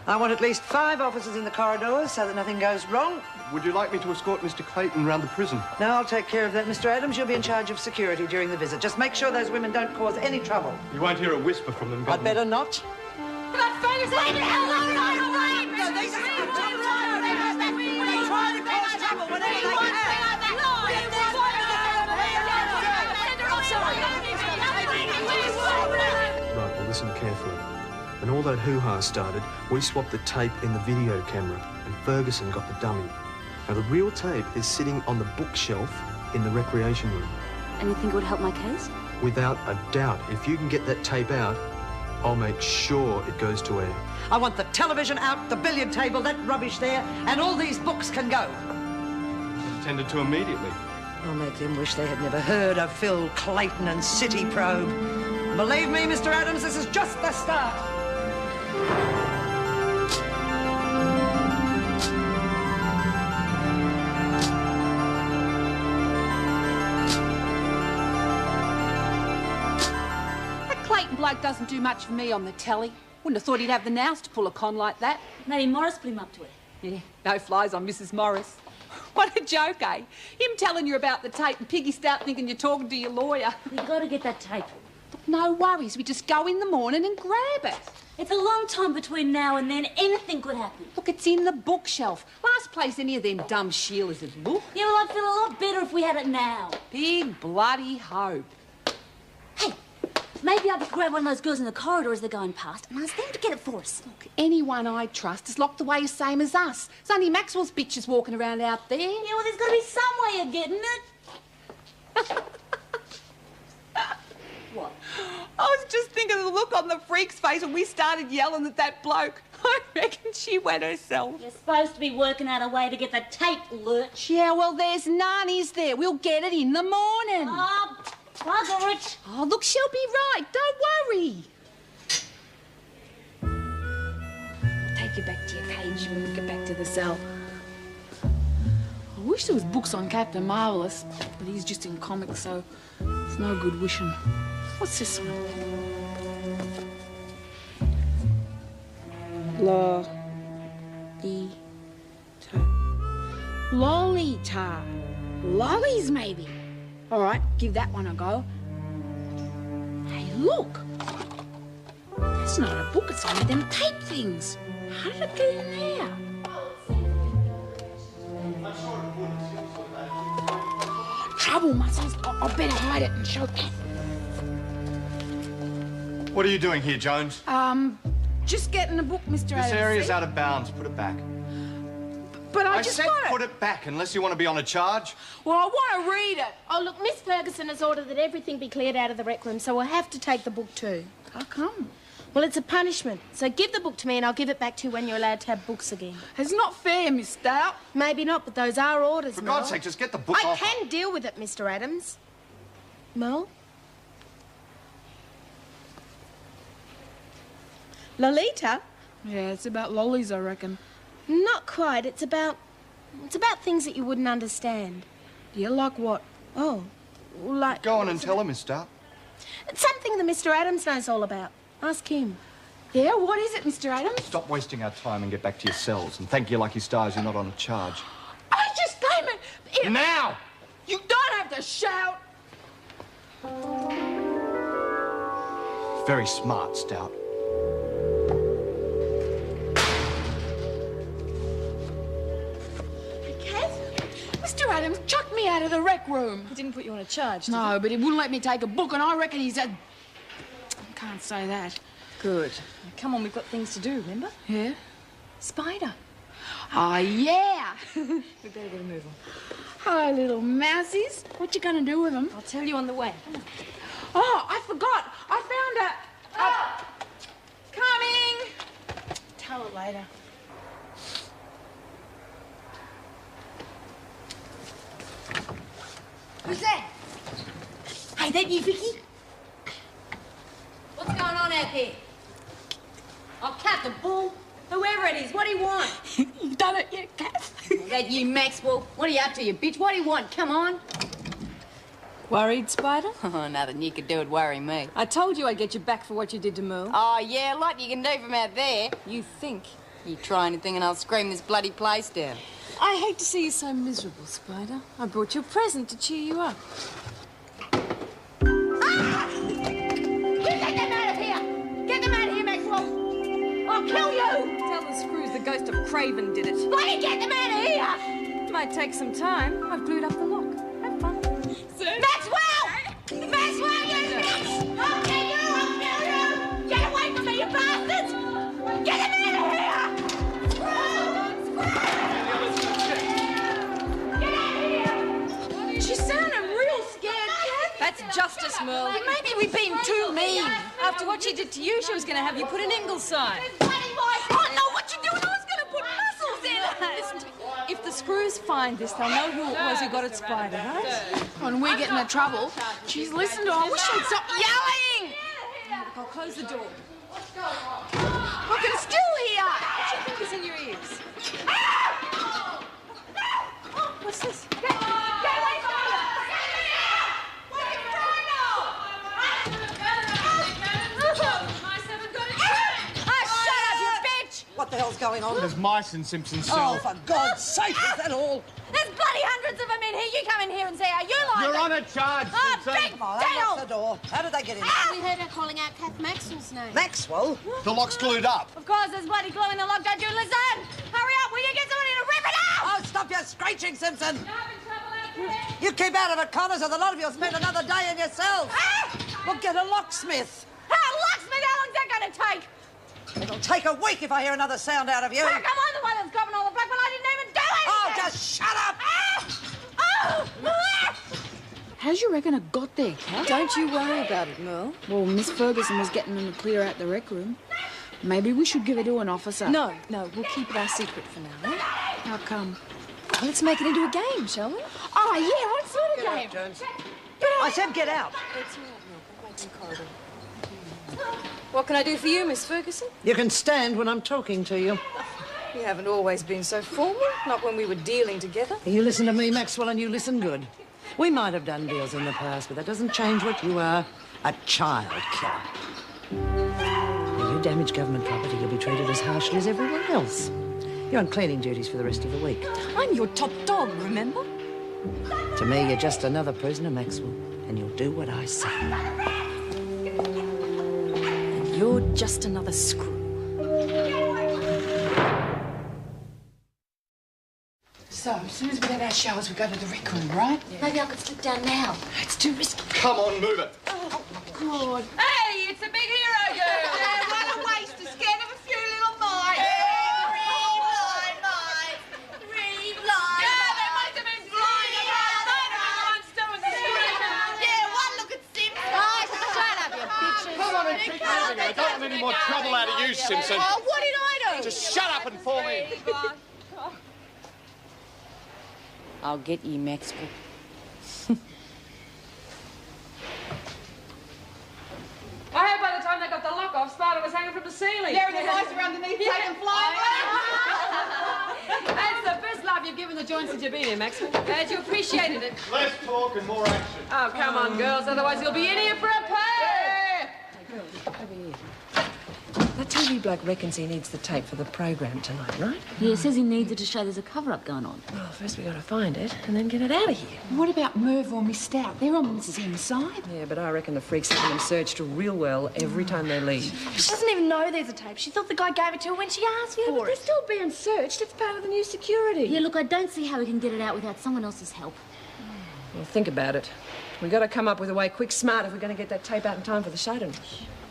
I want at least 5 officers in the corridors so that nothing goes wrong. Would you like me to escort Mr. Clayton round the prison? No, I'll take care of that, Mr. Adams. You'll be in charge of security during the visit. Just make sure those women don't cause any trouble. You won't hear a whisper from them, Governor. I'd better not. But Ferguson, leave the hell alone! They try to cause trouble whenever they can. Right, well, listen carefully. When all that hoo-ha started, we swapped the tape in the video camera, and Ferguson got the dummy. Now, the real tape is sitting on the bookshelf in the recreation room. And you think it would help my case? Without a doubt. If you can get that tape out, I'll make sure it goes to air. I want the television out, the billiard table, that rubbish there, and all these books can go. Attended to immediately. I'll make them wish they had never heard of Phil Clayton and City Probe. Believe me, Mr. Adams, this is just the start. Clayton bloke doesn't do much for me on the telly. Wouldn't have thought he'd have the nous to pull a con like that. Maybe Morris put him up to it. Yeah, no flies on Mrs. Morris. What a joke, eh? Him telling you about the tape and Piggy Stout thinking you're talking to your lawyer. We've got to get that tape. Look, no worries. We just go in the morning and grab it. It's a long time between now and then. Anything could happen. Look, it's in the bookshelf. Last place any of them dumb Sheilas would look. Yeah, well, I'd feel a lot better if we had it now. Big bloody hope. Hey, maybe I could grab one of those girls in the corridor as they're going past and ask them to get it for us. Look, anyone I trust is locked away the same as us. It's only Maxwell's bitches walking around out there. Yeah, well, there's got to be some way of getting it. What? I was just thinking of the look on the freak's face when we started yelling at that bloke. I reckon she went herself. You're supposed to be working out a way to get the tape, Lurch. Yeah, well, there's none, is there? We'll get it in the morning. Oh, bugger it. Oh, look, she'll be right. Don't worry. I'll take you back to your cage when we get back to the cell. I wish there was books on Captain Marvelous, but he's just in comics, so it's no good wishing. What's this one? Lolita. Lollies, maybe. All right, give that one a go. Hey, look. That's not a book, it's one of them tape things. How did it get in there? Trouble, Muscles. I better hide it and show Kath. What are you doing here, Jones? Just getting a book, Mr. Adams. This area's out of bounds. Put it back. But I said put it back, unless you want to be on a charge. Well, I want to read it. Oh, look, Miss Ferguson has ordered that everything be cleared out of the rec room, so we'll have to take the book too. How come? Well, it's a punishment. So give the book to me and I'll give it back to you when you're allowed to have books again. It's not fair, Miss Stout. Maybe not, but those are orders, For Mel. God's sake, just get the book I off. can deal with it, Mr. Adams. Mel? Lolita? Yeah, it's about lollies, I reckon. Not quite. It's about things that you wouldn't understand. Yeah, like what? Oh, like... Go on and tell her, Miss Stout. It's something that Mr. Adams knows all about. Ask him. Yeah, what is it, Mr. Adams? Stop wasting our time and get back to your cells. And thank you lucky stars you're not on a charge. I just came in... Now! You don't have to shout. Very smart, Stout. Mr. Adams chucked me out of the rec room. He didn't put you on a charge, did No, but he wouldn't let me take a book, and I reckon he's a... I can't say that. Good. Come on, we've got things to do, remember? Yeah? Spider. Oh, yeah. We better get a move on. Hi, little mousies. What you gonna do with them? I'll tell you on the way. Oh, I forgot. I found coming. Tell her later. Who's that? Hey, that you, Vicky? What's going on out there? Oh, Captain Bull. Whoever it is, what do you want? You done it yet, Kath? That you, Maxwell? What are you up to, you bitch? What do you want? Come on. Worried, Spider? Oh, nothing you could do would worry me. I told you I'd get you back for what you did to Moo. Oh, yeah, a lot you can do from out there. You think. You try anything and I'll scream this bloody place down. I hate to see you so miserable, Spider. I brought you a present to cheer you up. Ah! You get them out of here! Get them out of here, Maxwell! I'll kill you! Tell the screws the ghost of Craven did it. Bloody get them out of here! Might take some time. I've glued up the lock. Have fun. Maxwell! Maxwell, you bitch! I'll kill you! I'll kill you! Get away from me, you bastards! Get them out of here! Get out of here! She sounded real scared, Kath. That's justice, Merle. Maybe we've been too mean. After what she did to you, she was going to have you put in Ingleside. Oh, no, what you doing? I was going to put muscles in Listen, if the screws find this, they'll know who it was who got it, Spider, right? When we get into trouble, she's listened to her. I wish she'd stop yelling. Look, I'll close the door. I can still hear. What do you think is in your ears? What's this? Get away from me! What the hell's going on? There's mice in Simpson's cell. Oh, for God's sake, is that all? There's bloody hundreds of them in here. You come in here and say how you like You're it. on a charge, Oh, Simpson. big Oh, they deal! locked the door. How did they get in? We heard her calling out Kath Maxwell's name. Maxwell? The lock's glued up. Of course, there's bloody glue in the lock. Don't you listen? Hurry up, will you get somebody to rip it out? Oh, stop your screeching, Simpson. You keep out of it, Connors, or the lot of you'll spend another day in your cells. Well, get a locksmith. Locksmith, how long's that going to take? It'll take a week if I hear another sound out of you. Come on, the one that's copping all the black when I didn't even do Oh, anything. just shut up. How'd you reckon it got there, Kath? Don't you worry about it, Merle. Well, Miss Ferguson was getting them to clear out the rec room. Maybe we should give it to an officer. No, we'll keep it our secret for now, eh? How come? Well, let's make it into a game, shall we? Oh, yeah, what sort of game? Jones. I said get out. It's all right, Merle. Wait in the corridor. What can I do for you, Miss Ferguson? You can stand when I'm talking to you. You haven't always been so formal, not when we were dealing together. You listen to me, Maxwell, and you listen good. We might have done deals in the past, but that doesn't change what you are, a child killer. If you damage government property, you'll be treated as harshly as everyone else. You're on cleaning duties for the rest of the week. I'm your top dog, remember? To me, you're just another prisoner, Maxwell, and you'll do what I say. And you're just another screw. So, as soon as we get our showers, we go to the rec room, right? Maybe I could slip down now. It's too risky. Come on, move it. God. Hey, it's a big hero girl. What a waste to scared of a few little mice. Three blind. Yeah, they must have been flying around. Yeah, one look at Simpson. Oh, shut up, you bitches. Come on and keep moving. I don't want any more trouble out of you, Simpson. Oh, what did I do? Just shut up and fall in. I'll get you, Maxwell. I hope by the time they got the lock off, Spider was hanging from the ceiling. Yeah, and the mice are underneath taking fly. That's the best love you've given the joint since you've been here, Maxwell. Glad you appreciated it. Less talk and more action. Oh, come on, girls, otherwise you'll be in here for a pay. That TV bloke reckons he needs the tape for the program tonight, right? Yeah, he says he needs it to show there's a cover-up going on. Well, first we got to find it and then get it out of here. What about Merv or Miss Stout? They're on Mrs. Inside. Yeah, but I reckon the freaks have them searched real well every time they leave. She doesn't even know there's a tape. She thought the guy gave it to her when she asked Yeah, but for they're it. still being searched. It's part of the new security. Yeah, look, I don't see how we can get it out without someone else's help. Well, think about it. We've got to come up with a way quick smart if we're going to get that tape out in time for the show tonight.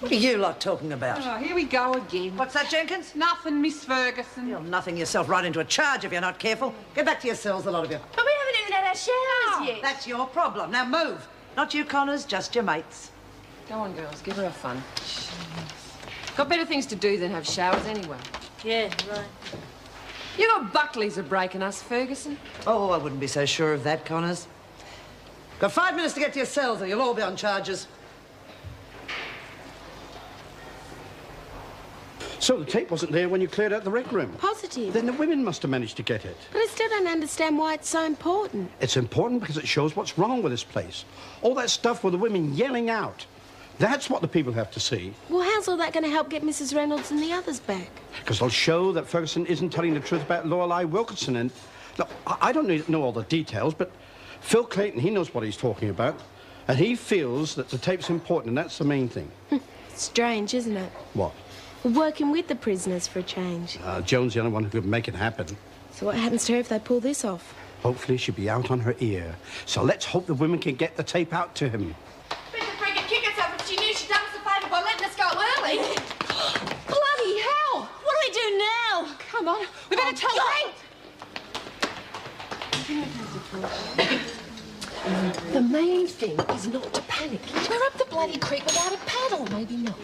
What are you lot talking about? Oh, here we go again. What's that, Jenkins? Nothing, Miss Ferguson. You'll nothing yourself right into a charge if you're not careful. Get back to your cells, the lot of you. But we haven't even had our showers yet. That's your problem. Now move. Not you, Connors, just your mates. Go on, girls. Give her a fun. Got better things to do than have showers anyway. Yeah, right. You got Buckleys are breaking us, Ferguson. Oh, I wouldn't be so sure of that, Connors. Got 5 minutes to get to your cells or you'll all be on charges. So the tape wasn't there when you cleared out the rec room? Positive. Then the women must have managed to get it. But I still don't understand why it's so important. It's important because it shows what's wrong with this place. All that stuff with the women yelling out. That's what the people have to see. Well, how's all that going to help get Mrs. Reynolds and the others back? Because they'll show that Ferguson isn't telling the truth about Lorelei Wilkinson. And look, I don't know all the details, but Phil Clayton, he knows what he's talking about. And he feels that the tape's important, and that's the main thing. Strange, isn't it? What? Working with the prisoners for a change. Joan's the only one who could make it happen. So what happens to her if they pull this off? Hopefully she'll be out on her ear. So let's hope the women can get the tape out to him. Rita freaking kick herself if she knew she'd done us a favour by letting us go early. Bloody hell! What do we do now? Come on, we better tell Kate. The main thing is not to panic. We're up the bloody creek without a paddle. Maybe not.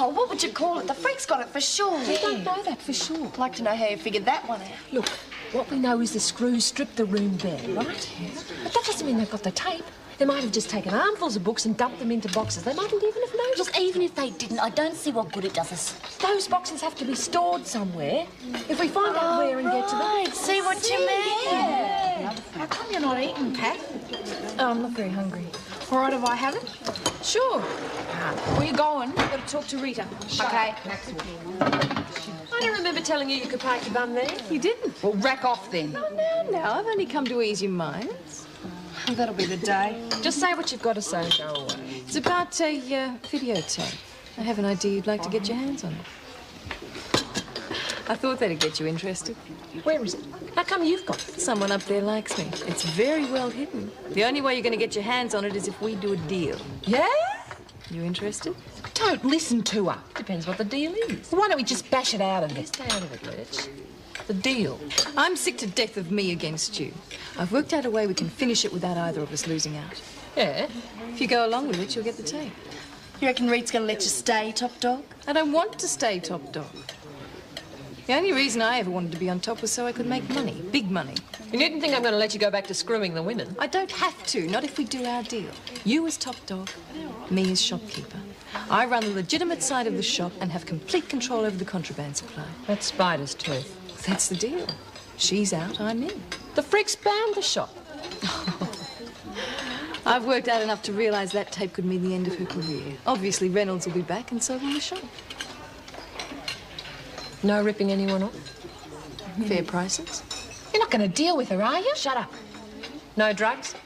Oh, what would you call it? The freak's got it for sure. We don't know that for sure. I'd like to know how you figured that one out. Look, what we know is the screws stripped the room bare, right? Yeah. But that doesn't mean they've got the tape. They might have just taken armfuls of books and dumped them into boxes. They mightn't even have noticed. Look, even if they didn't, I don't see what good it does us. Those boxes have to be stored somewhere. If we find out where and get to them... Right, see what you mean. Yeah. How come you're not eating, Kath? Oh, I'm not very hungry. All right, if I have it? Sure. Where you going? I've got to talk to Rita. Okay. I don't remember telling you you could park your bum there. You didn't? Well, rack off then. No, I've only come to ease your minds. Oh, that'll be the day. Just say what you've got to say and go away. It's about a videotape. I have an idea you'd like to get your hands on it. I thought that'd get you interested. Where is it? How come you've got it? Someone up there likes me. It's very well hidden. The only way you're going to get your hands on it is if we do a deal. Yeah? You interested? Don't listen to her. Depends what the deal is. Why don't we just bash it out of it? Stay out of it, Rich. The deal. I'm sick to death of me against you. I've worked out a way we can finish it without either of us losing out. Yeah? If you go along with it, you'll get the tape. You reckon Reed's going to let you stay top dog? I don't want to stay top dog. The only reason I ever wanted to be on top was so I could make money, big money. You needn't think I'm going to let you go back to screwing the women. I don't have to, not if we do our deal. You as top dog, me as shopkeeper. I run the legitimate side of the shop and have complete control over the contraband supply. That's Spider's tooth. That's the deal. She's out, I'm in. The freaks banned the shop. I've worked out enough to realise that tape could mean the end of her career. Obviously, Reynolds will be back and so will the shop. No ripping anyone off? Fair prices. You're not going to deal with her, are you? Shut up. No drugs?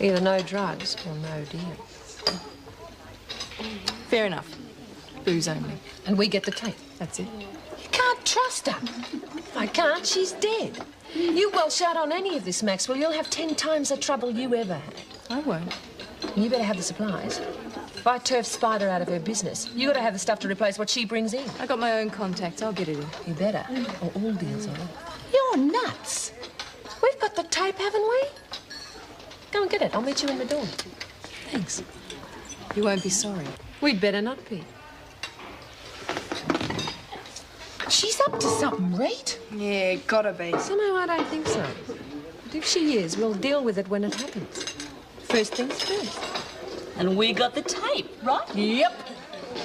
Either no drugs or no deal. Fair enough. Booze only. And we get the tape. That's it. You can't trust her. If I can't, she's dead. You welsh out on any of this, Maxwell, you'll have 10 times the trouble you ever had. I won't. You better have the supplies. If I turf Spider out of her business, you got to have the stuff to replace what she brings in. I got my own contacts. I'll get it in. You better, or all deals are off. You're nuts. We've got the tape, haven't we? Go and get it. I'll meet you in the door. Thanks. You won't be sorry. We'd better not be. She's up to something, Rita. Yeah, gotta be. Somehow I don't think so. But if she is, we'll deal with it when it happens. First things first. And we got the tape, right? Yep.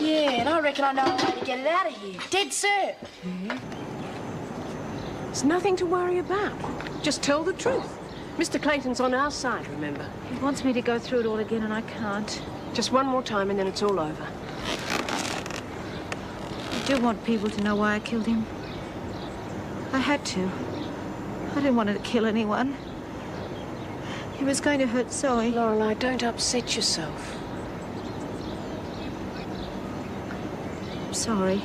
Yeah, and I reckon I know a way to get it out of here. Dead cert. Yeah. There's nothing to worry about. Just tell the truth. Mr. Clayton's on our side, remember? He wants me to go through it all again, and I can't. Just one more time, and then it's all over. I do want people to know why I killed him. I had to. I didn't want to kill anyone. He was going to hurt Zoe. Lorelei, don't upset yourself. I'm sorry.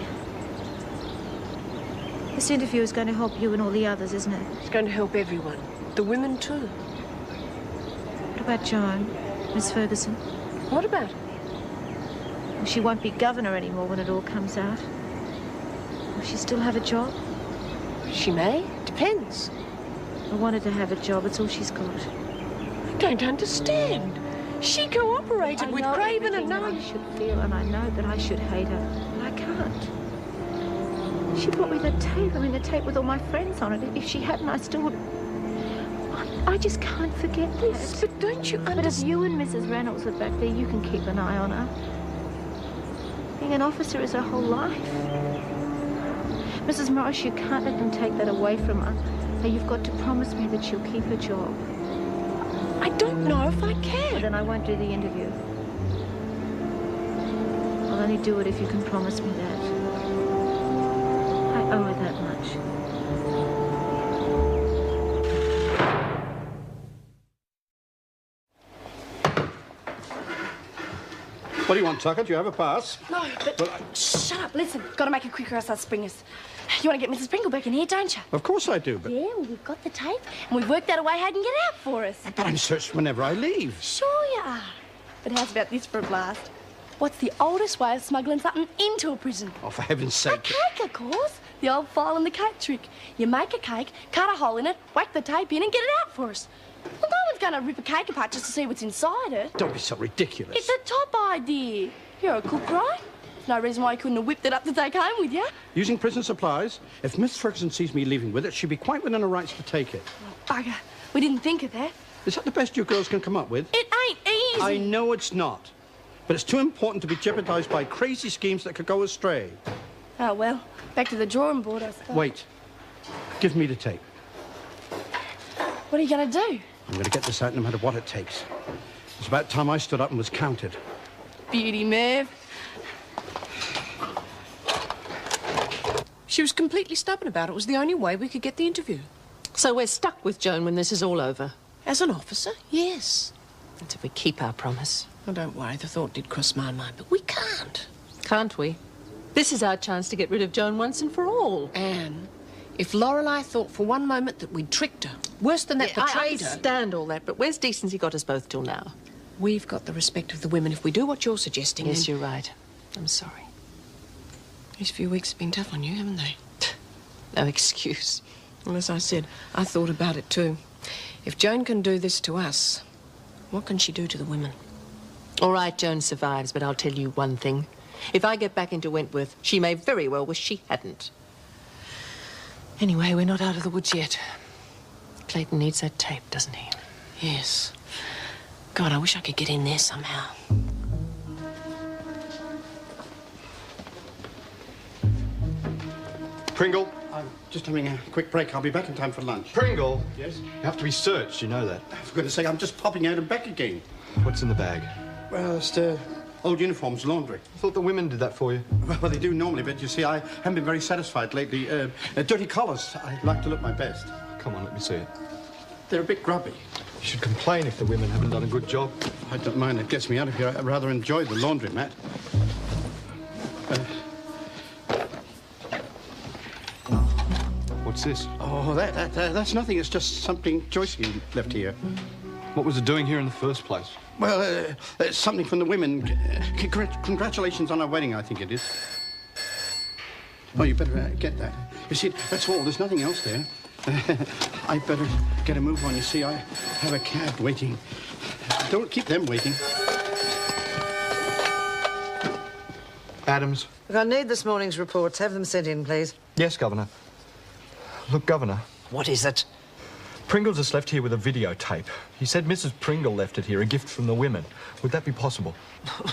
This interview is going to help you and all the others, isn't it? It's going to help everyone. The women, too. What about Joan, Miss Ferguson? What about her? Well, she won't be governor anymore when it all comes out. Will she still have a job? She may. Depends. I wanted to have a job. It's all she's got. I don't understand. She cooperated with Craven and now... I should feel, and I know that I should hate her, but I can't. She brought me the tape. I mean, the tape with all my friends on it. If she hadn't, I still would... I just can't forget this. But don't you understand? But if you and Mrs. Reynolds are back there, you can keep an eye on her. Being an officer is her whole life. Mrs. Morris, you can't let them take that away from her. Now, you've got to promise me that she'll keep her job. I don't know if I can. Well, then I won't do the interview. I'll only do it if you can promise me that. I owe her that much. What do you want, Tucker? Do you have a pass? No, but... Well, Shut up, listen. Got to make it quicker outside Springer's. You want to get Mrs. Pringle back in here, don't you? Of course I do, but... Yeah, well, we've got the tape, and we've worked out a way how it can get out for us. But I'm searched whenever I leave. Sure you are. But how's about this for a blast? What's the oldest way of smuggling something into a prison? Oh, for heaven's sake. A cake, of course. The old file and the cake trick. You make a cake, cut a hole in it, whack the tape in, and get it out for us. Well, no one's going to rip a cake apart just to see what's inside it. Don't be so ridiculous. It's a top idea. You're a cook, right? There's no reason why you couldn't have whipped it up to take home with you. Using prison supplies, if Miss Ferguson sees me leaving with it, she'd be quite within her rights to take it. Oh, bugger. We didn't think of that. Is that the best you girls can come up with? It ain't easy. I know it's not. But it's too important to be jeopardised by crazy schemes that could go astray. Oh, well, back to the drawing board, I suppose. Wait. Give me the tape. What are you going to do? I'm going to get this out no matter what it takes. It's about time I stood up and was counted. Beauty, Merv. She was completely stubborn about it. It was the only way we could get the interview. So we're stuck with Joan when this is all over. As an officer, yes. That's if we keep our promise. Oh, don't worry, the thought did cross my mind, but we can't. Can't we? This is our chance to get rid of Joan once and for all. Anne, if Lorelei thought for one moment that we'd tricked her, worse than that, I betrayed her... understand all that, but where's decency got us both till now? We've got the respect of the women. If we do what you're suggesting, Yes, then... you're right. I'm sorry. These few weeks have been tough on you, haven't they? No excuse. Well, as I said, I thought about it too. If Joan can do this to us, what can she do to the women? All right, Joan survives, but I'll tell you one thing. If I get back into Wentworth, she may very well wish she hadn't. Anyway, we're not out of the woods yet. Clayton needs that tape, doesn't he? Yes. God, I wish I could get in there somehow. Pringle? I'm just having a quick break. I'll be back in time for lunch. Pringle? Yes? You have to be searched, you know that. For goodness sake, I'm just popping out and back again. What's in the bag? Well, it's the old uniforms, laundry. I thought the women did that for you. Well, they do normally, but you see, I haven't been very satisfied lately. Dirty collars. I like to look my best. Come on, let me see it. They're a bit grubby. You should complain if the women haven't done a good job. I don't mind. It gets me out of here. I rather enjoy the laundry, Matt. What's this? Oh, that's nothing. It's just something Joycey left here. What was it doing here in the first place? Well, it's something from the women. Congratulations on our wedding, I think it is. Oh, you better get that. You see, that's all. There's nothing else there. I better get a move on. You see, I have a cab waiting. Don't keep them waiting. Adams? Look, I need this morning's reports. Have them sent in, please. Yes, Governor. Look, Governor. What is it? Pringle's just left here with a videotape. He said Mrs. Pringle left it here, a gift from the women. Would that be possible?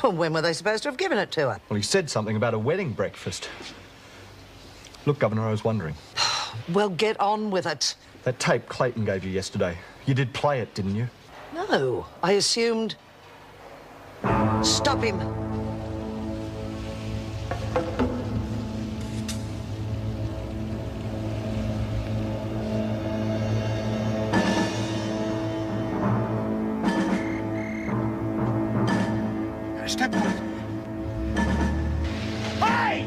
When were they supposed to have given it to her? Well, he said something about a wedding breakfast. Look, Governor, I was wondering. Well, get on with it. That tape Clayton gave you yesterday, you did play it, didn't you? No, I assumed... Stop him. Step on it. Hey!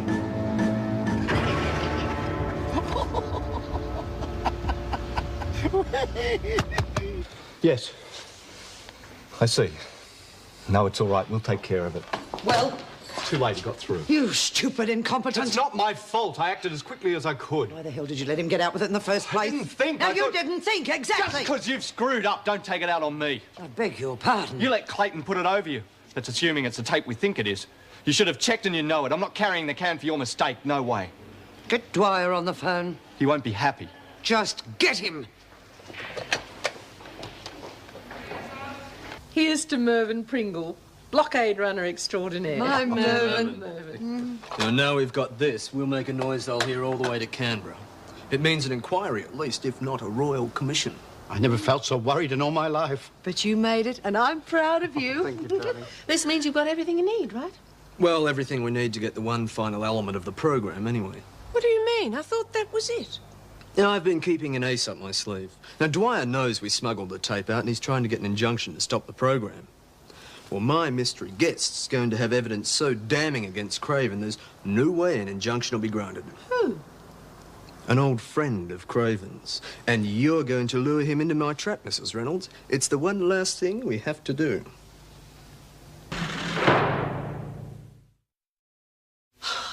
Yes. I see. No, it's all right. We'll take care of it. Well? Too late. He got through. You stupid incompetent. It's not my fault. I acted as quickly as I could. Why the hell did you let him get out with it in the first place? I didn't think. No, I you thought... didn't think, exactly. Just because you've screwed up, don't take it out on me. I beg your pardon. You let Clayton put it over you. That's assuming it's the tape we think it is. You should have checked and you know it. I'm not carrying the can for your mistake. No way. Get Dwyer on the phone. He won't be happy. Just get him. Here's to Mervyn Pringle, blockade runner extraordinaire. My Mervyn. Well, now we've got this, we'll make a noise they'll hear all the way to Canberra. It means an inquiry, at least, if not a royal commission. I never felt so worried in all my life. But you made it, and I'm proud of you. Thank you, darling. This means you've got everything you need, right? Well, everything we need to get the one final element of the program, anyway. What do you mean? I thought that was it. Now, I've been keeping an ace up my sleeve. Now, Dwyer knows we smuggled the tape out and he's trying to get an injunction to stop the program. Well, my mystery guest's going to have evidence so damning against Craven, there's no way an injunction will be granted. Who? An old friend of Craven's. And you're going to lure him into my trap, Mrs. Reynolds. It's the one last thing we have to do.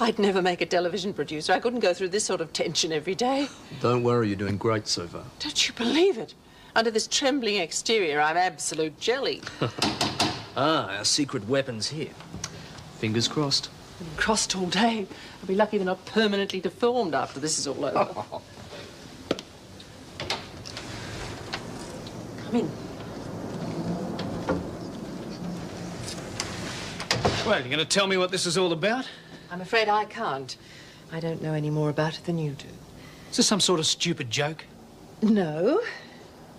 I'd never make a television producer. I couldn't go through this sort of tension every day. Don't worry, you're doing great so far. Don't you believe it? Under this trembling exterior, I'm absolute jelly. Ah, our secret weapon's here. Fingers crossed. I'm crossed all day. I'll be lucky they're not permanently deformed after this is all over. Come in. Well, you're going to tell me what this is all about? I'm afraid I can't. I don't know any more about it than you do. Is this some sort of stupid joke? No.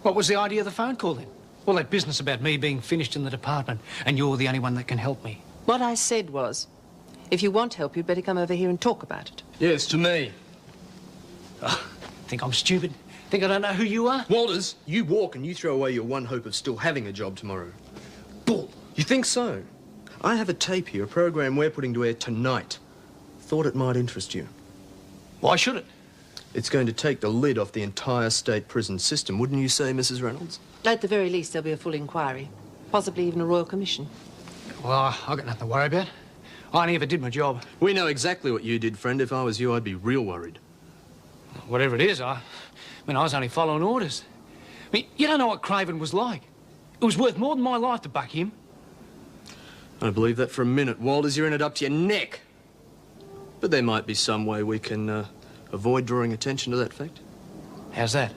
What was the idea of the phone call, then? All that business about me being finished in the department and you're the only one that can help me. What I said was, if you want help, you'd better come over here and talk about it. Yes, to me. Oh, think I'm stupid? Think I don't know who you are? Walters, you walk and you throw away your one hope of still having a job tomorrow. Bull! You think so? I have a tape here, a program we're putting to air tonight. Thought it might interest you. Why should it? It's going to take the lid off the entire state prison system, wouldn't you say, Mrs. Reynolds? At the very least, there'll be a full inquiry. Possibly even a royal commission. Well, I've got nothing to worry about. I only ever did my job. We know exactly what you did, friend. If I was you, I'd be real worried. Whatever it is, I was only following orders. I mean, you don't know what Craven was like. It was worth more than my life to buck him. I don't believe that for a minute, Walters. You're in it up to your neck. But there might be some way we can avoid drawing attention to that fact. How's that?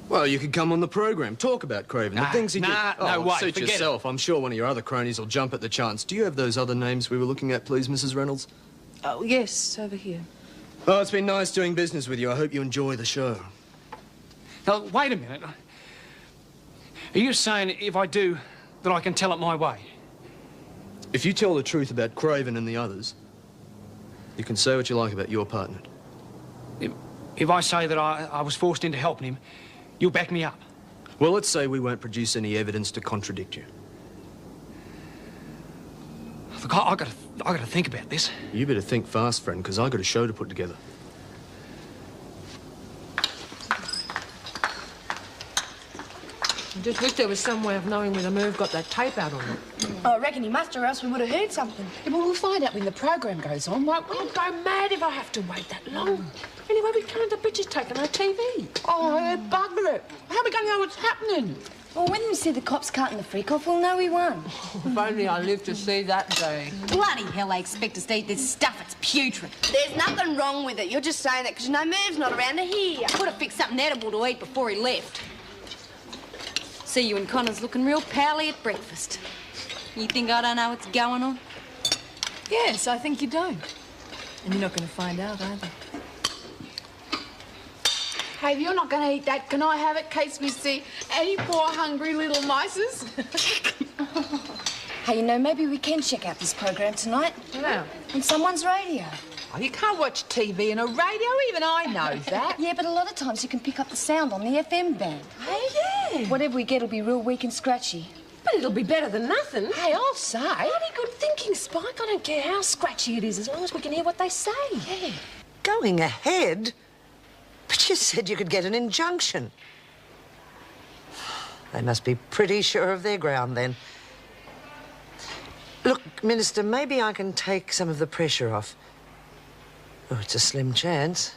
Well, you could come on the program, talk about Craven, the things he did. No way, suit forget yourself. I'm sure one of your other cronies will jump at the chance. Do you have those other names we were looking at, please, Mrs. Reynolds? Oh, yes, over here. Oh, it's been nice doing business with you. I hope you enjoy the show. Now, wait a minute. Are you saying if I do, that I can tell it my way? If you tell the truth about Craven and the others, you can say what you like about your partner. If I say that I was forced into helping him, you'll back me up? Well, let's say we won't produce any evidence to contradict you. Look, I got to think about this. You better think fast, friend, because I got a show to put together. I just wish there was some way of knowing whether Merv got that tape out or not. I reckon he must, or else we would have heard something. Yeah, well, we'll find out when the program goes on, won't we? I'll go mad if I have to wait that long. Anyway, we can't have pictures taken on TV. Oh, bugger it. How are we going to know what's happening? Well, when we see the cops carting the freak off, we'll know he won. If only I lived to see that day. Bloody hell, they expect us to eat this stuff. It's putrid. There's nothing wrong with it. You're just saying that because you know Merv's not around to hear. Could have fixed something edible to eat before he left. See you and Connor's looking real pally at breakfast. You think I don't know what's going on? Yes, I think you don't. And you're not going to find out either. Hey, if you're not going to eat that, can I have it in case we see any poor hungry little mices? Hey, you know, maybe we can check out this program tonight. Yeah. On someone's radio. Oh, you can't watch TV in a radio, even I know that. Yeah, but a lot of times you can pick up the sound on the FM band. Hey, yeah. Whatever we get will be real weak and scratchy. But it'll be better than nothing. Hey, I'll say. Bloody good thinking, Spike. I don't care how scratchy it is, as long as we can hear what they say. Yeah. Going ahead? But you said you could get an injunction. They must be pretty sure of their ground, then. Look, Minister, maybe I can take some of the pressure off. Oh, it's a slim chance,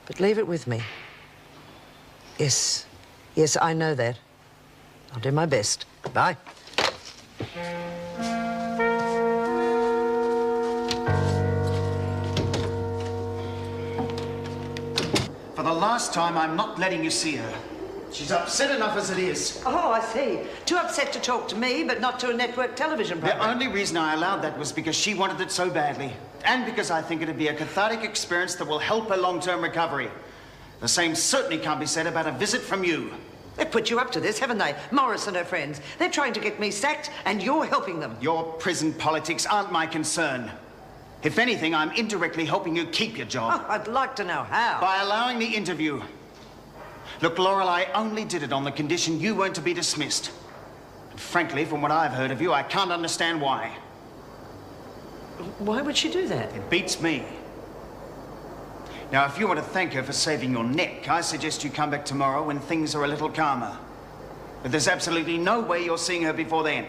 but leave it with me. Yes, I know that. I'll do my best. Goodbye. For the last time, I'm not letting you see her. She's upset enough as it is. Oh, I see. Too upset to talk to me, but not to a network television program. The only reason I allowed that was because she wanted it so badly. And because I think it'd be a cathartic experience that will help her long-term recovery. The same certainly can't be said about a visit from you. They've put you up to this, haven't they? Morris and her friends. They're trying to get me sacked, and you're helping them. Your prison politics aren't my concern. If anything, I'm indirectly helping you keep your job. Oh, I'd like to know how. By allowing the interview. Look, Lorelei only did it on the condition you weren't to be dismissed. And frankly, from what I've heard of you, I can't understand why. Why would she do that? It beats me. Now, if you want to thank her for saving your neck, I suggest you come back tomorrow when things are a little calmer. But there's absolutely no way you're seeing her before then.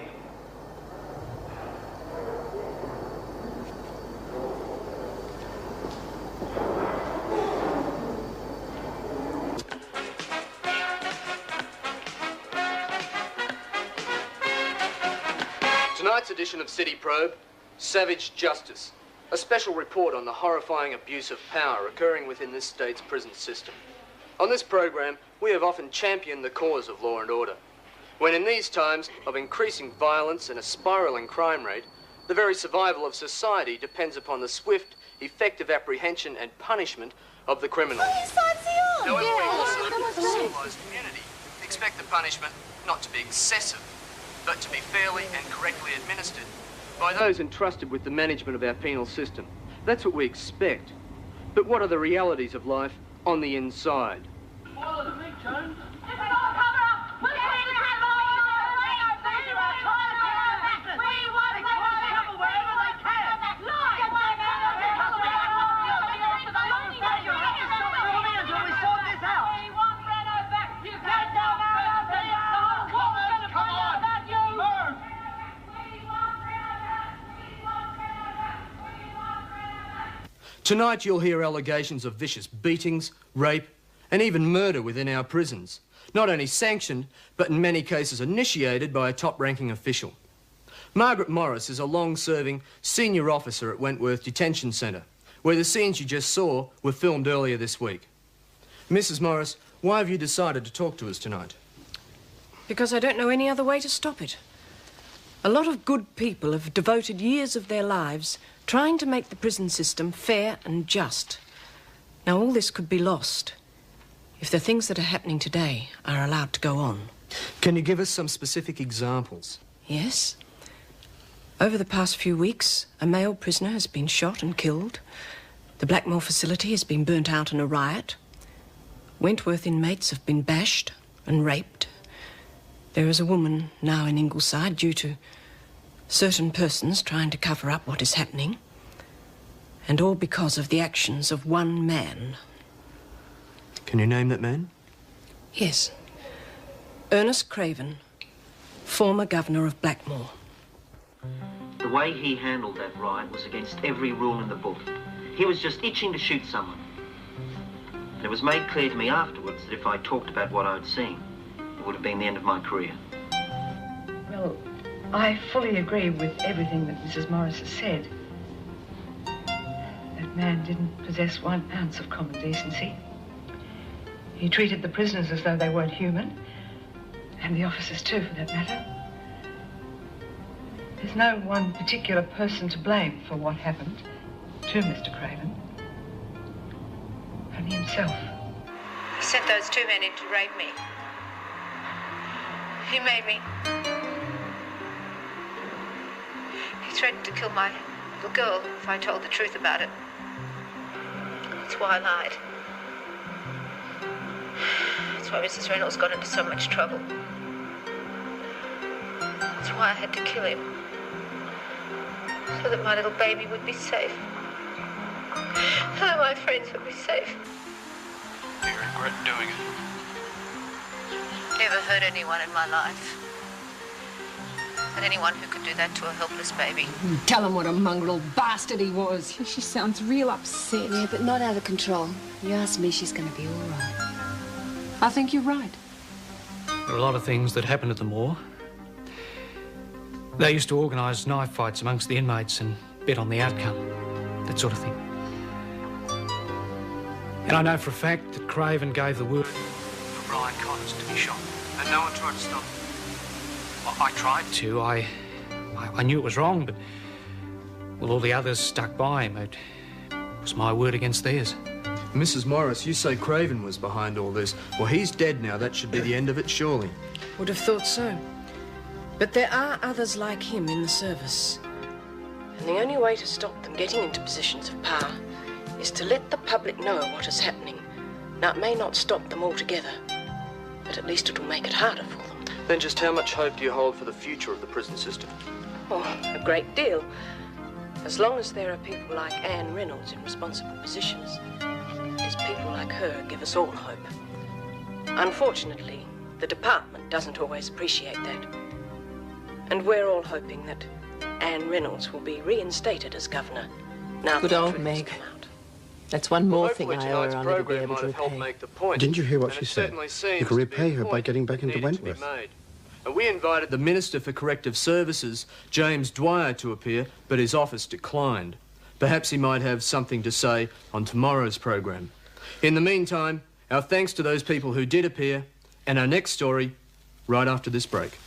Tonight's edition of City Probe, Savage Justice. A special report on the horrifying abuse of power occurring within this state's prison system. On this program, we have often championed the cause of law and order. When in these times of increasing violence and a spiralling crime rate, the very survival of society depends upon the swift, effective apprehension and punishment of the criminal. However, we also, as a civilized community, expect the punishment not to be excessive, but to be fairly and correctly administered by those entrusted with the management of our penal system. That's what we expect. But what are the realities of life on the inside? Tonight you'll hear allegations of vicious beatings, rape, and even murder within our prisons. Not only sanctioned, but in many cases initiated by a top-ranking official. Margaret Morris is a long-serving senior officer at Wentworth Detention Centre, where the scenes you just saw were filmed earlier this week. Mrs. Morris, why have you decided to talk to us tonight? Because I don't know any other way to stop it. A lot of good people have devoted years of their lives trying to make the prison system fair and just. Now, all this could be lost if the things that are happening today are allowed to go on. Can you give us some specific examples? Yes. Over the past few weeks, a male prisoner has been shot and killed. The Blackmore facility has been burnt out in a riot. Wentworth inmates have been bashed and raped. There is a woman now in Ingleside due to certain persons trying to cover up what is happening. And all because of the actions of one man. Can you name that man? Yes. Ernest Craven, former governor of Blackmore. The way he handled that riot was against every rule in the book. He was just itching to shoot someone. And it was made clear to me afterwards that if I talked about what I'd seen, it would have been the end of my career. Well, I fully agree with everything that Mrs. Morris has said. That man didn't possess 1 ounce of common decency. He treated the prisoners as though they weren't human, and the officers too, for that matter. There's no one particular person to blame for what happened to Mr. Craven. Only himself. He sent those 2 men in to rape me. He made me... He threatened to kill my little girl if I told the truth about it. That's why I lied. That's why Mrs. Reynolds got into so much trouble. That's why I had to kill him. So that my little baby would be safe. So that my friends would be safe. Do you regret doing it? Never hurt anyone in my life. But anyone who could do that to a helpless baby. Tell him what a mongrel bastard he was. She sounds real upset. Yeah, but not out of control. You ask me, she's going to be all right. I think you're right. There are a lot of things that happened at the moor. They used to organise knife fights amongst the inmates and bet on the outcome, that sort of thing. And I know for a fact that Craven gave the word for Brian Connors to be shot, and no one tried to stop him. I tried to. I knew it was wrong, but well, all the others stuck by him. It was my word against theirs. Mrs. Morris, you say Craven was behind all this. Well, he's dead now. That should be the end of it, surely. Would have thought so. But there are others like him in the service. And the only way to stop them getting into positions of power is to let the public know what is happening. Now, it may not stop them altogether, but at least it'll make it harder for them. Then just how much hope do you hold for the future of the prison system? Oh, a great deal. As long as there are people like Anne Reynolds in responsible positions, it is people like her give us all hope. Unfortunately, the department doesn't always appreciate that. And we're all hoping that Anne Reynolds will be reinstated as governor. Now good old Meg. That's one more thing I owe her on to be able to repay. Didn't you hear what she said? You can repay her by getting back into Wentworth. And we invited the Minister for Corrective Services, James Dwyer, to appear, but his office declined. Perhaps he might have something to say on tomorrow's program. In the meantime, our thanks to those people who did appear, and our next story right after this break.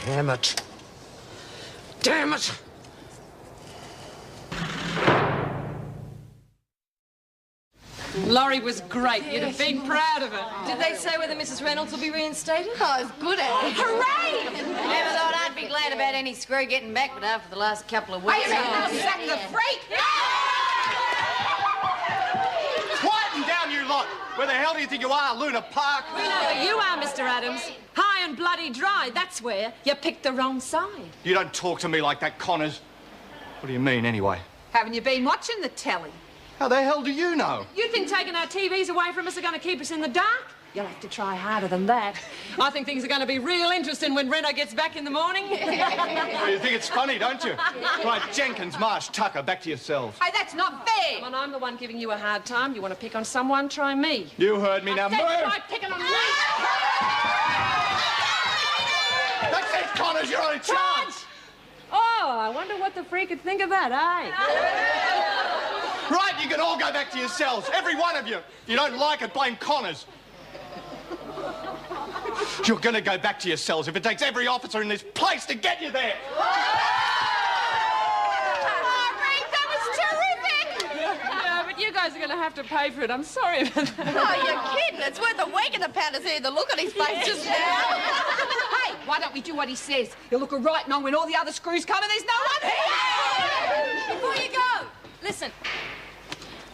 Damn it. Damn it! Laurie was great. You'd have been proud of her. Did they say whether Mrs. Reynolds will be reinstated? Oh, it's good at it. Hooray! Never thought I'd be glad about any screw getting back, but after the last couple of weeks... Hey, I'll sack the freak! Quieten down, you lot! Where the hell do you think you are, Luna Park? We know where you are, Mr. Adams. High and bloody dry, that's where. You picked the wrong side. You don't talk to me like that, Connors. What do you mean, anyway? Haven't you been watching the telly? How the hell do you know? You think taking our TVs away from us are going to keep us in the dark? You'll have to try harder than that. I think things are going to be real interesting when Reno gets back in the morning. Well, you think it's funny, don't you? Right, Jenkins, Marsh, Tucker, back to yourselves. Hey, that's not fair. Come on, I'm the one giving you a hard time. You want to pick on someone, try me. You heard me, now move! Try picking on me! That's it, Connors, you're on a chance! Oh, I wonder what the freak would think of that, eh? Right, you can all go back to your cells, every one of you. If you don't like it, blame Connors. You're going to go back to your cells if it takes every officer in this place to get you there. Yeah, but you guys are going to have to pay for it. I'm sorry about that. Oh, you're kidding. It's worth a week in the pound to see the look on his face just now. Hey, why don't we do what he says? He'll look a right non when all the other screws come and there's no one here! Before you go, listen.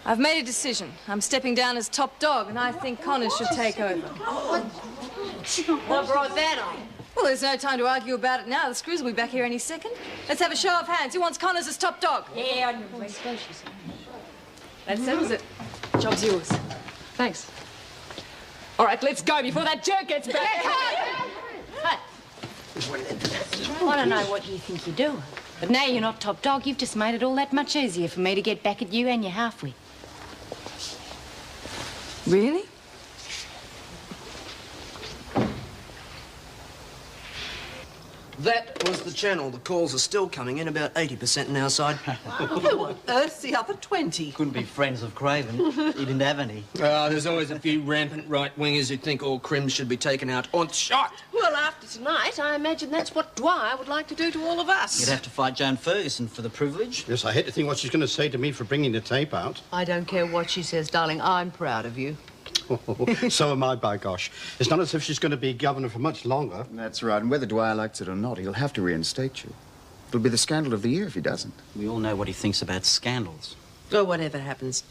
I've made a decision. I'm stepping down as top dog, and I think Connors should take over. What brought that on? Well, there's no time to argue about it now. The screws will be back here any second. Let's have a show of hands. Who wants Connors as top dog? Yeah, I know. That settles it. Job's yours. Thanks. All right, let's go before that jerk gets back. I don't know what you think you're doing, but now you're not top dog, you've just made it all that much easier for me to get back at you and your half-wit. Really? That was the channel. The calls are still coming in, about 80% on our side. Who on earth's the other 20? Couldn't be friends of Craven. He didn't have any. There's always a few rampant right-wingers who think all crims should be taken out on shot. Well, after tonight, I imagine that's what Dwyer would like to do to all of us. You'd have to fight Joan Ferguson for the privilege. Yes, I hate to think what she's going to say to me for bringing the tape out. I don't care what she says, darling. I'm proud of you. So am I, by gosh. It's not as if she's going to be governor for much longer. That's right, and whether Dwyer likes it or not, he'll have to reinstate you. It'll be the scandal of the year if he doesn't. We all know what he thinks about scandals. Oh, whatever happens.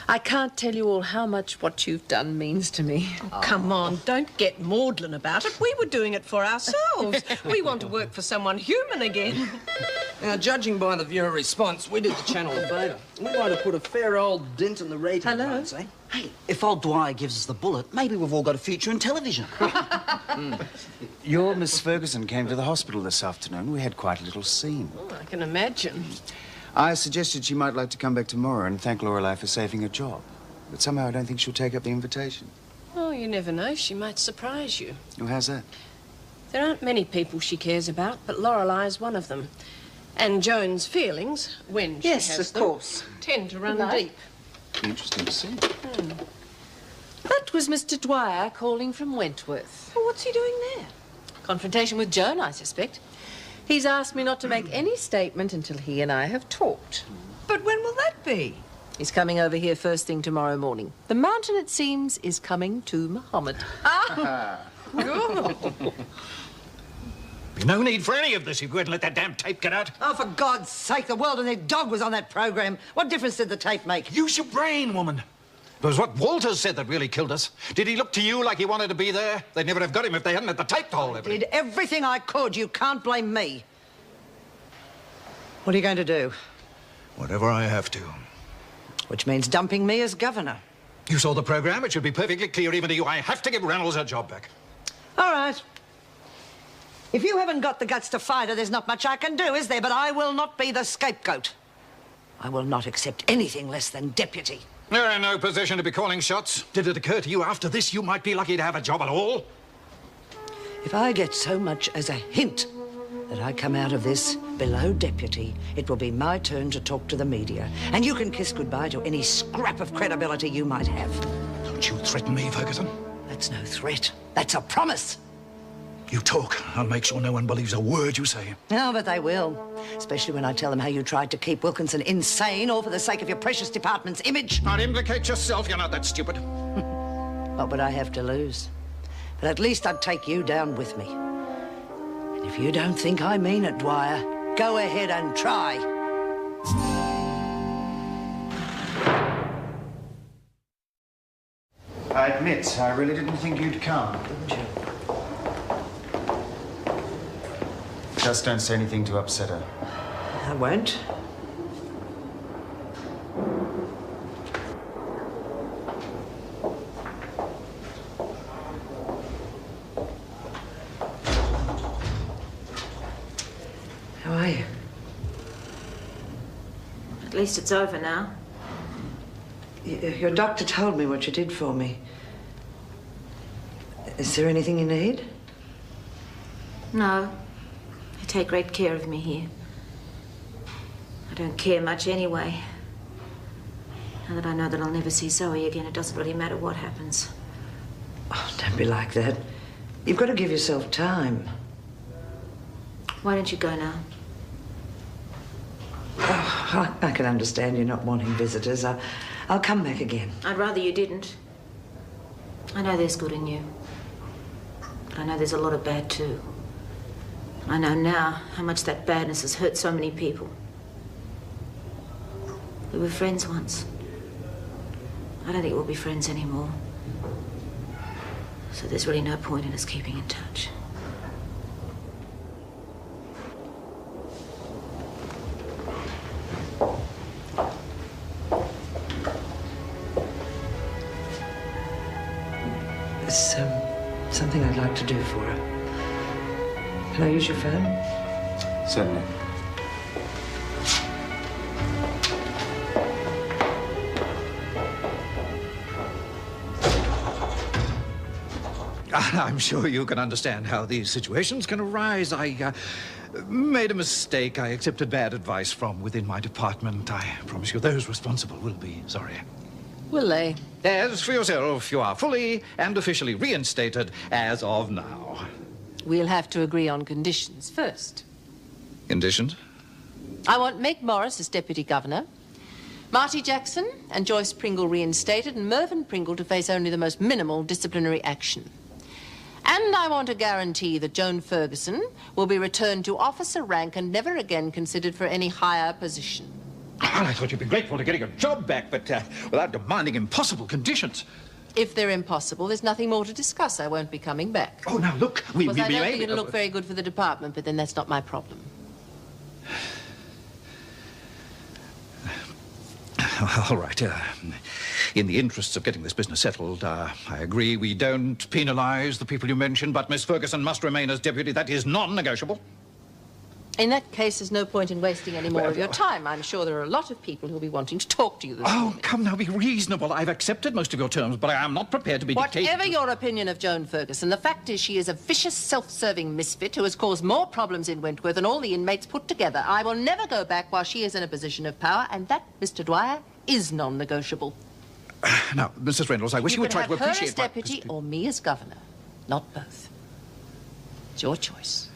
I can't tell you all how much what you've done means to me. Oh, come on, don't get maudlin about it. We were doing it for ourselves. We want to work for someone human again. Now, judging by the viewer response, we did the channel a favour. We might have put a fair old dent in the rating. Hello? Eh? Hey, if old Dwyer gives us the bullet, maybe we've all got a future in television. Your Miss Ferguson came to the hospital this afternoon. We had quite a little scene. Oh, I can imagine. I suggested she might like to come back tomorrow and thank Lorelei for saving her job. But somehow I don't think she'll take up the invitation. Oh, you never know. She might surprise you. Oh, how's that? There aren't many people she cares about, but Lorelei one of them. And Joan's feelings, when she has them, tend to run deep. Interesting to see. That was Mr. Dwyer calling from Wentworth. Well, what's he doing there? Confrontation with Joan, I suspect. He's asked me not to make any statement until he and I have talked. But when will that be? He's coming over here first thing tomorrow morning. The mountain, it seems, is coming to Muhammad. No need for any of this if you go ahead and let that damn tape get out. Oh, for God's sake, the world and their dog was on that program. What difference did the tape make? Use your brain, woman. It was what Walters said that really killed us. Did he look to you like he wanted to be there? They'd never have got him if they hadn't had the tape to hold I did everything I could. You can't blame me. What are you going to do? Whatever I have to. Which means dumping me as governor. You saw the program. It should be perfectly clear even to you. I have to give Reynolds her job back. All right. If you haven't got the guts to fight her, there's not much I can do, is there? But I will not be the scapegoat. I will not accept anything less than deputy. You're in no position to be calling shots. Did it occur to you after this you might be lucky to have a job at all? If I get so much as a hint that I come out of this below deputy, it will be my turn to talk to the media. And you can kiss goodbye to any scrap of credibility you might have. Don't you threaten me, Ferguson. That's no threat. That's a promise. You talk. I'll make sure no one believes a word you say. No, but they will. Especially when I tell them how you tried to keep Wilkinson insane, all for the sake of your precious department's image. Not implicate yourself. You're not that stupid. What would I have to lose? But at least I'd take you down with me. And if you don't think I mean it, Dwyer, go ahead and try. I admit, I really didn't think you'd come. Didn't you? Just don't say anything to upset her. I won't. How are you? At least it's over now. Your doctor told me what you did for me. Is there anything you need? No. You take great care of me here. I don't care much anyway. Now that I know that I'll never see Zoe again, it doesn't really matter what happens. Oh, don't be like that. You've got to give yourself time. Why don't you go now? Oh, I can understand you not wanting visitors. I'll come back again. I'd rather you didn't. I know there's good in you. But I know there's a lot of bad too. I know now how much that badness has hurt so many people. We were friends once. I don't think we'll be friends anymore. So there's really no point in us keeping in touch. There's something I'd like to do for her. Can I use your phone? Certainly. I'm sure you can understand how these situations can arise. I made a mistake. I accepted bad advice from within my department. I promise you those responsible will be sorry. Will they? As for yourself, you are fully and officially reinstated as of now. We'll have to agree on conditions first. Conditions? I want Meg Morris as Deputy Governor, Marty Jackson and Joyce Pringle reinstated, and Mervyn Pringle to face only the most minimal disciplinary action. And I want a guarantee that Joan Ferguson will be returned to officer rank and never again considered for any higher position. Well, I thought you'd be grateful to getting your job back, but without demanding impossible conditions. If they're impossible, there's nothing more to discuss. I won't be coming back. Oh, now, look, we I don't think maybe... it'll look very good for the department, but then that's not my problem. All right. In the interests of getting this business settled, I agree we don't penalise the people you mentioned, but Miss Ferguson must remain as deputy. That is non-negotiable. In that case, there's no point in wasting any more of your time. I'm sure there are a lot of people who'll be wanting to talk to you this morning. Come now, be reasonable. I've accepted most of your terms, but I am not prepared to be dictated. Whatever your opinion of Joan Ferguson, the fact is she is a vicious, self-serving misfit who has caused more problems in Wentworth than all the inmates put together. I will never go back while she is in a position of power, and that, Mr. Dwyer, is non-negotiable. Now, Mrs. Reynolds, I wish you would try to appreciate... You can have her as deputy or me as governor, not both. It's your choice.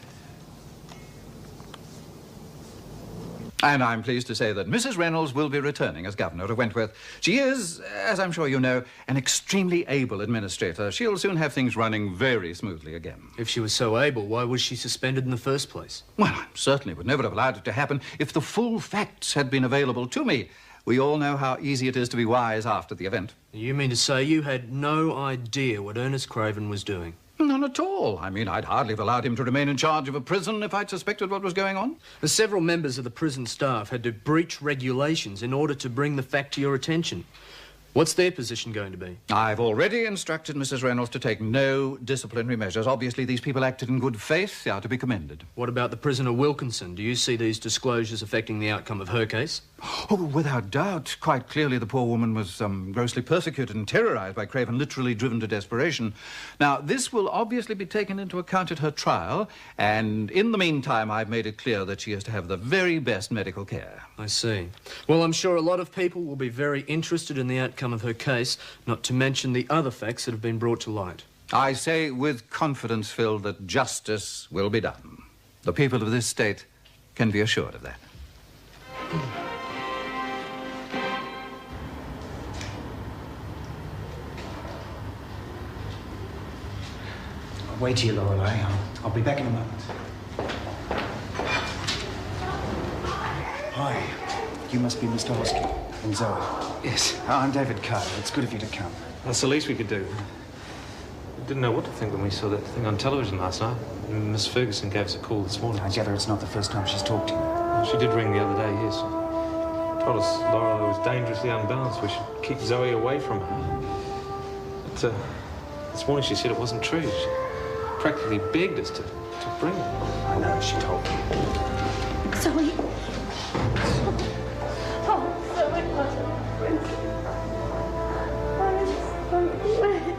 And I'm pleased to say that Mrs. Reynolds will be returning as governor of Wentworth. She is, as I'm sure you know, an extremely able administrator. She'll soon have things running very smoothly again. If she was so able, why was she suspended in the first place? Well, I certainly would never have allowed it to happen if the full facts had been available to me. We all know how easy it is to be wise after the event. You mean to say you had no idea what Ernest Craven was doing? None at all. I mean, I'd hardly have allowed him to remain in charge of a prison if I'd suspected what was going on. Several members of the prison staff had to breach regulations in order to bring the fact to your attention. What's their position going to be? I've already instructed Mrs. Reynolds to take no disciplinary measures. Obviously, these people acted in good faith. They are to be commended. What about the prisoner Wilkinson? Do you see these disclosures affecting the outcome of her case? Oh, without doubt. Quite clearly, the poor woman was grossly persecuted and terrorized by Craven, literally driven to desperation. Now, this will obviously be taken into account at her trial, and in the meantime, I've made it clear that she is to have the very best medical care. I see. Well, I'm sure a lot of people will be very interested in the outcome of her case, not to mention the other facts that have been brought to light. I say with confidence, Phil, that justice will be done. The people of this state can be assured of that. Wait here, Lorelei. I'll be back in a moment. Hi. You must be Mr. Hoskins and Zoe. Yes. I'm David Carter. It's good of you to come. That's the least we could do. We didn't know what to think when we saw that thing on television last night. Miss Ferguson gave us a call this morning. I gather it's not the first time she's talked to you. She did ring the other day, yes. Told us Lorelei was dangerously unbalanced. We should keep Zoe away from her. But this morning she said it wasn't true. She practically begged us to bring her. I know, she told me. Zoe.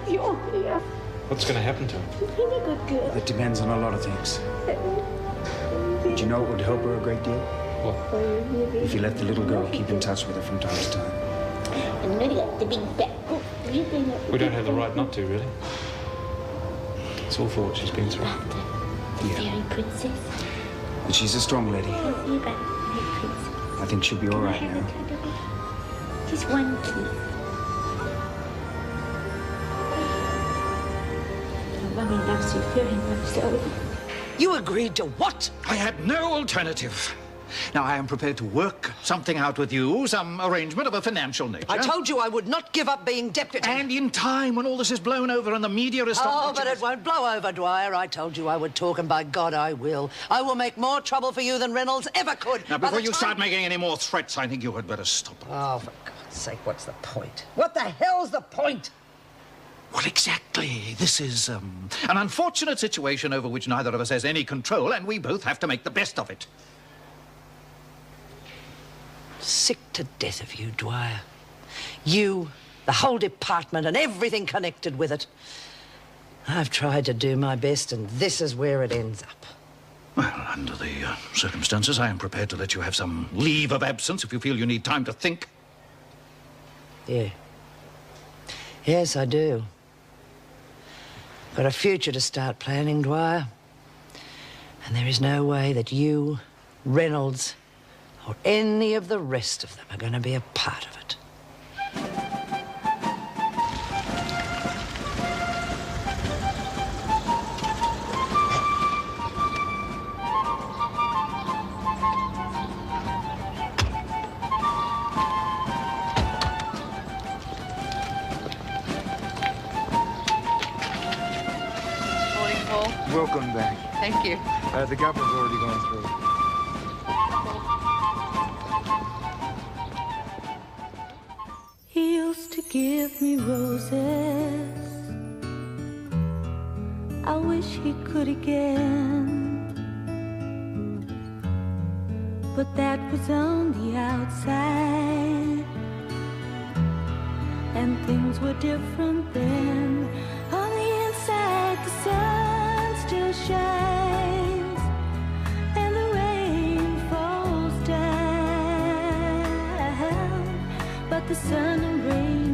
You're here. What's going to happen to her? You've been a good girl. It depends on a lot of things. But you know it would help her a great deal? What? If you let the little girl keep in touch with her from time to time. And maybe the big back. We don't have the right not to, really. It's all for what she's been through. The fairy princess. But she's a strong lady. You got the princess. I think she'll be all right now. Just one kiss. Mummy loves you very much, Zoe. You agreed to what? I had no alternative. Now, I am prepared to work something out with you, some arrangement of a financial nature. I told you I would not give up being deputy. And in time, when all this is blown over and the media is... Oh, but it won't blow over, Dwyer. I told you I would talk, and by God, I will. I will make more trouble for you than Reynolds ever could. Now, before you start making any more threats, I think you had better stop. Oh, for God's sake, what's the point? What the hell's the point? Well, exactly. This is, an unfortunate situation over which neither of us has any control, and we both have to make the best of it. Sick to death of you, Dwyer. You, the whole department, and everything connected with it. I've tried to do my best, and this is where it ends up. Well, under the circumstances, I am prepared to let you have some leave of absence if you feel you need time to think. Yeah. Yes, I do. Got a future to start planning, Dwyer. And there is no way that you, Reynolds, or any of the rest of them are going to be a part of it. Morning, Paul. Welcome back. Thank you. The governor's already gone through. He used to give me roses. I wish he could again. But that was on the outside, and things were different then. On the inside, the sun still shines, and the rain falls down. But the sun and rain